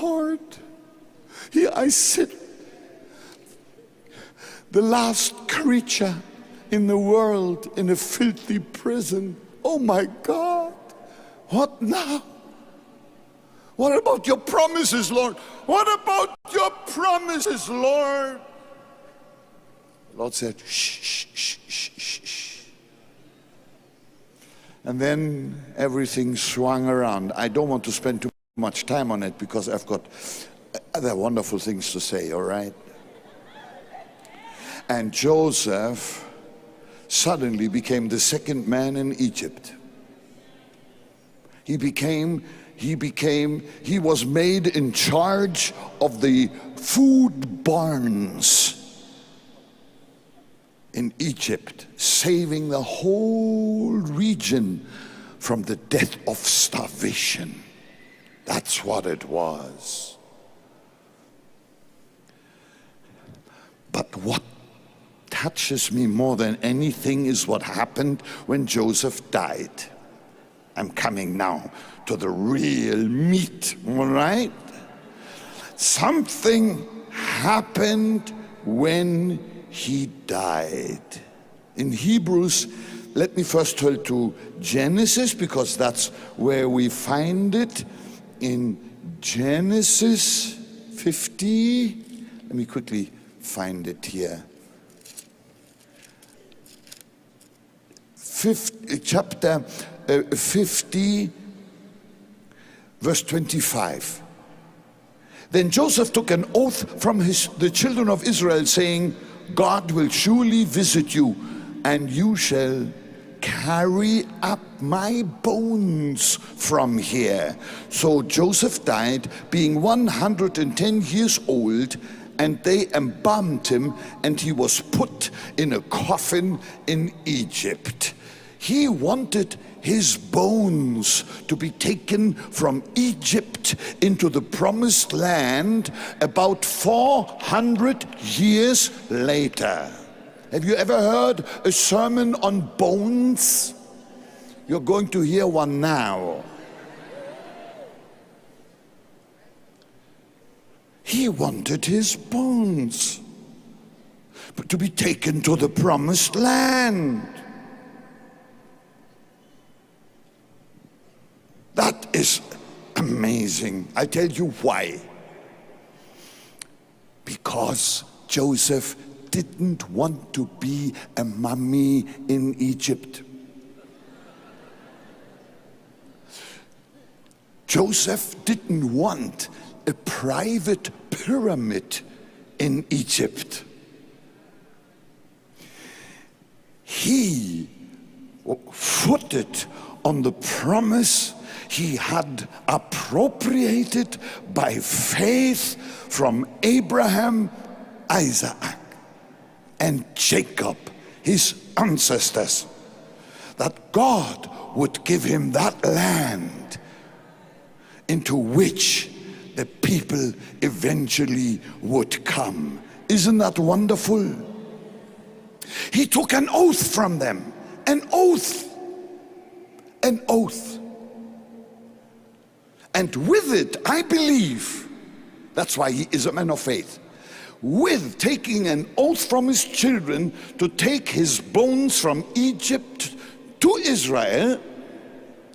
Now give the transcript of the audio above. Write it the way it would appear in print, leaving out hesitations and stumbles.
Lord, here I sit, the last creature in the world in a filthy prison. Oh my God, what now? What about your promises, Lord? What about your promises, Lord? The Lord said, shh, shh, shh, shh, shh, shh. And then everything swung around. I don't want to spend too much time on it because I've got other wonderful things to say, all right? And Joseph suddenly became the second man in Egypt. He was made in charge of the food barns in Egypt, saving the whole region from the death of starvation. That's what it was. But what touches me more than anything is what happened when Joseph died. I'm coming now to the real meat, all right? Something happened when he died. In Hebrews, let me first turn to Genesis, because that's where we find it. In Genesis 50, let me quickly find it here. Chapter 50, verse 25. Then Joseph took an oath from the children of Israel, saying, God will surely visit you, and you shall carry up my bones from here. So Joseph died, being 110 years old, and they embalmed him, and he was put in a coffin in Egypt. He wanted his bones to be taken from Egypt into the promised land about 400 years later. Have you ever heard a sermon on bones? You're going to hear one now. He wanted his bones to be taken to the promised land. That is amazing. I tell you why. Because Joseph didn't want to be a mummy in Egypt. Joseph didn't want a private pyramid in Egypt. He footed on the promise he had appropriated by faith from Abraham, Isaac, and Jacob, his ancestors, that God would give him that land into which the people eventually would come. Isn't that wonderful? He took an oath from them, an oath. And with it, I believe, that's why he is a man of faith, with taking an oath from his children to take his bones from Egypt to Israel,